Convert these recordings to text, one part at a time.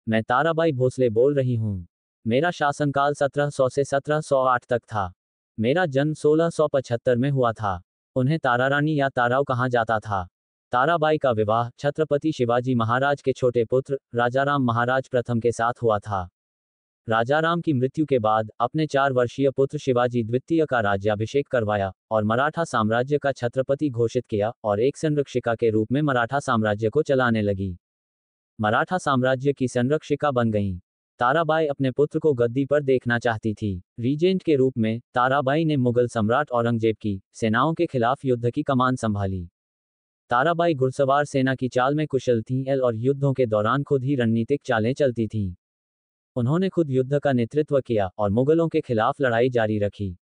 मैं ताराबाई भोसले बोल रही हूँ। मेरा शासनकाल 1700 से 1708 तक था। मेरा जन्म 1675 में हुआ था। उन्हें तारारानी या ताराव कहा जाता था। ताराबाई का विवाह छत्रपति शिवाजी महाराज के छोटे पुत्र राजाराम महाराज प्रथम के साथ हुआ था। राजाराम की मृत्यु के बाद अपने 4 वर्षीय पुत्र शिवाजी द्वितीय का राज्याभिषेक करवाया और मराठा साम्राज्य का छत्रपति घोषित किया और एक संरक्षिका के रूप में मराठा साम्राज्य को चलाने लगी। मराठा साम्राज्य की संरक्षिका बन गईं। ताराबाई अपने पुत्र को गद्दी पर देखना चाहती थी। रीजेंट के रूप में ताराबाई ने मुगल सम्राट औरंगजेब की सेनाओं के खिलाफ युद्ध की कमान संभाली। ताराबाई घुड़सवार सेना की चाल में कुशल थीं और युद्धों के दौरान खुद ही रणनीतिक चालें चलती थीं। उन्होंने खुद युद्ध का नेतृत्व किया और मुगलों के खिलाफ लड़ाई जारी रखी।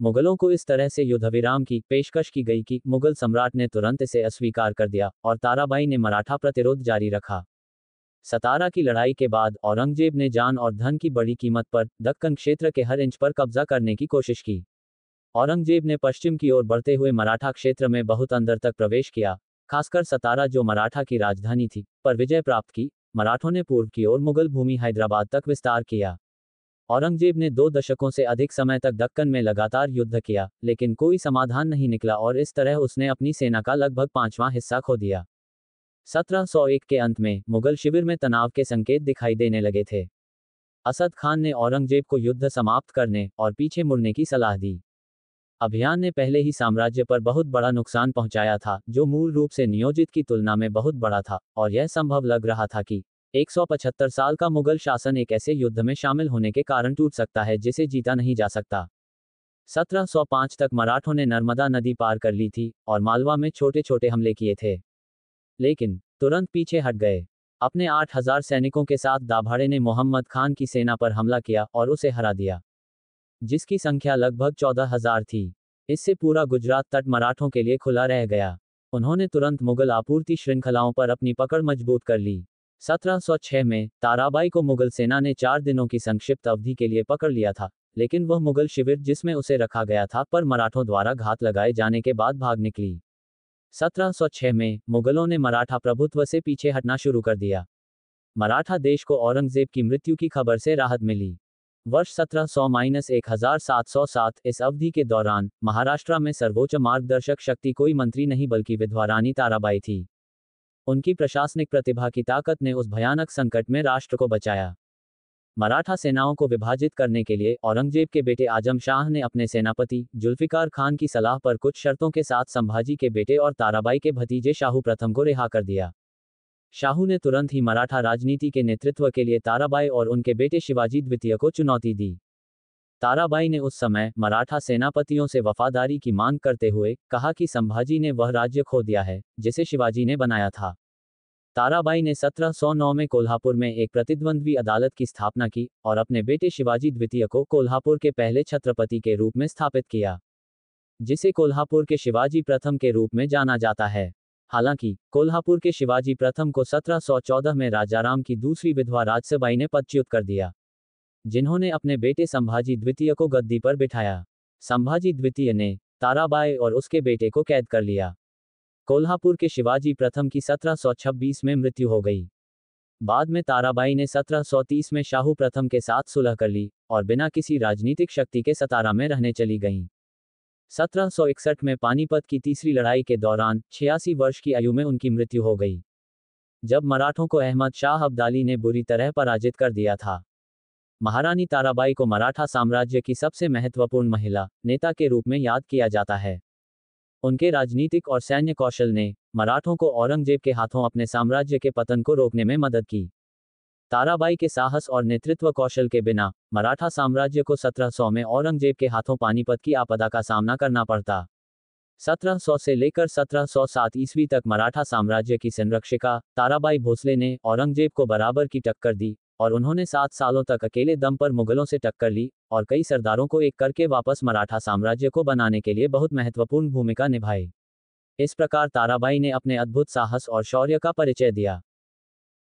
मुगलों को इस तरह से युद्धविराम की पेशकश की गई कि मुगल सम्राट ने तुरंत इसे अस्वीकार कर दिया और ताराबाई ने मराठा प्रतिरोध जारी रखा। सतारा की लड़ाई के बाद औरंगजेब ने जान और धन की बड़ी कीमत पर दक्कन क्षेत्र के हर इंच पर कब्जा करने की कोशिश की। औरंगजेब ने पश्चिम की ओर बढ़ते हुए मराठा क्षेत्र में बहुत अंदर तक प्रवेश किया, खासकर सतारा जो मराठा की राजधानी थी, पर विजय प्राप्त की। मराठों ने पूर्व की ओर मुगल भूमि हैदराबाद तक विस्तार किया। औरंगजेब ने 2 दशकों से अधिक समय तक दक्कन में लगातार युद्ध किया, लेकिन कोई समाधान नहीं निकला और इस तरह उसने अपनी सेना का लगभग 5वां हिस्सा खो दिया। 1701 के अंत में मुगल शिविर में तनाव के संकेत दिखाई देने लगे थे। असद खान ने औरंगजेब को युद्ध समाप्त करने और पीछे मुड़ने की सलाह दी। अभियान ने पहले ही साम्राज्य पर बहुत बड़ा नुकसान पहुंचाया था, जो मूल रूप से नियोजित की तुलना में बहुत बड़ा था, और यह संभव लग रहा था कि 175 साल का मुगल शासन एक ऐसे युद्ध में शामिल होने के कारण टूट सकता है जिसे जीता नहीं जा सकता। 1705 तक मराठों ने नर्मदा नदी पार कर ली थी और मालवा में छोटे छोटे हमले किए थे, लेकिन तुरंत पीछे हट गए। अपने 8000 सैनिकों के साथ दाभाड़े ने मोहम्मद खान की सेना पर हमला किया और उसे हरा दिया, जिसकी संख्या लगभग 14000 थी। इससे पूरा गुजरात तट मराठों के लिए खुला रह गया। उन्होंने तुरंत मुगल आपूर्ति श्रृंखलाओं पर अपनी पकड़ मजबूत कर ली। 1706 में ताराबाई को मुगल सेना ने 4 दिनों की संक्षिप्त अवधि के लिए पकड़ लिया था, लेकिन वह मुगल शिविर जिसमें उसे रखा गया था पर मराठों द्वारा घात लगाए जाने के बाद भाग निकली। 1706 में मुगलों ने मराठा प्रभुत्व से पीछे हटना शुरू कर दिया। मराठा देश को औरंगजेब की मृत्यु की खबर से राहत मिली। वर्ष 1700-1707 इस अवधि के दौरान महाराष्ट्र में सर्वोच्च मार्गदर्शक शक्ति कोई मंत्री नहीं बल्कि विधवा रानी ताराबाई थी। उनकी प्रशासनिक प्रतिभा की ताकत ने उस भयानक संकट में राष्ट्र को बचाया। मराठा सेनाओं को विभाजित करने के लिए औरंगजेब के बेटे आजम शाह ने अपने सेनापति जुल्फिकार खान की सलाह पर कुछ शर्तों के साथ संभाजी के बेटे और ताराबाई के भतीजे शाहू प्रथम को रिहा कर दिया। शाहू ने तुरंत ही मराठा राजनीति के नेतृत्व के लिए ताराबाई और उनके बेटे शिवाजी द्वितीय को चुनौती दी। ताराबाई ने उस समय मराठा सेनापतियों से वफादारी की मांग करते हुए कहा कि संभाजी ने वह राज्य खो दिया है जिसे शिवाजी ने बनाया था। ताराबाई ने 1709 में कोल्हापुर में एक प्रतिद्वंद्वी अदालत की स्थापना की और अपने बेटे शिवाजी द्वितीय को कोल्हापुर के पहले छत्रपति के रूप में स्थापित किया, जिसे कोल्हापुर के शिवाजी प्रथम के रूप में जाना जाता है। हालांकि कोल्हापुर के शिवाजी प्रथम को 1714 में राजाराम की दूसरी विधवा राजसबाई ने पदच्युत कर दिया, जिन्होंने अपने बेटे संभाजी द्वितीय को गद्दी पर बिठाया। संभाजी द्वितीय ने ताराबाई और उसके बेटे को कैद कर लिया। कोल्हापुर के शिवाजी प्रथम की 1726 में मृत्यु हो गई। बाद में ताराबाई ने 1730 में शाहू प्रथम के साथ सुलह कर ली और बिना किसी राजनीतिक शक्ति के सतारा में रहने चली गईं। 1761 में पानीपत की तीसरी लड़ाई के दौरान 86 वर्ष की आयु में उनकी मृत्यु हो गई, जब मराठों को अहमद शाह अब्दाली ने बुरी तरह पराजित कर दिया था। महारानी ताराबाई को मराठा साम्राज्य की सबसे महत्वपूर्ण महिला नेता के रूप में याद किया जाता है। उनके राजनीतिक और सैन्य कौशल ने मराठों को औरंगजेब के हाथों अपने साम्राज्य के पतन को रोकने में मदद की। ताराबाई के साहस और नेतृत्व कौशल के बिना मराठा साम्राज्य को 1700 में औरंगजेब के हाथों पानीपत की आपदा का सामना करना पड़ता। 1700 से लेकर 1707 ईस्वी तक मराठा साम्राज्य की संरक्षिका ताराबाई भोसले ने औरंगजेब को बराबर की टक्कर दी और उन्होंने 7 सालों तक अकेले दम पर मुगलों से टक्कर ली और कई सरदारों को एक करके वापस मराठा साम्राज्य को बनाने के लिए बहुत महत्वपूर्ण भूमिका निभाई। इस प्रकार ताराबाई ने अपने अद्भुत साहस और शौर्य का परिचय दिया।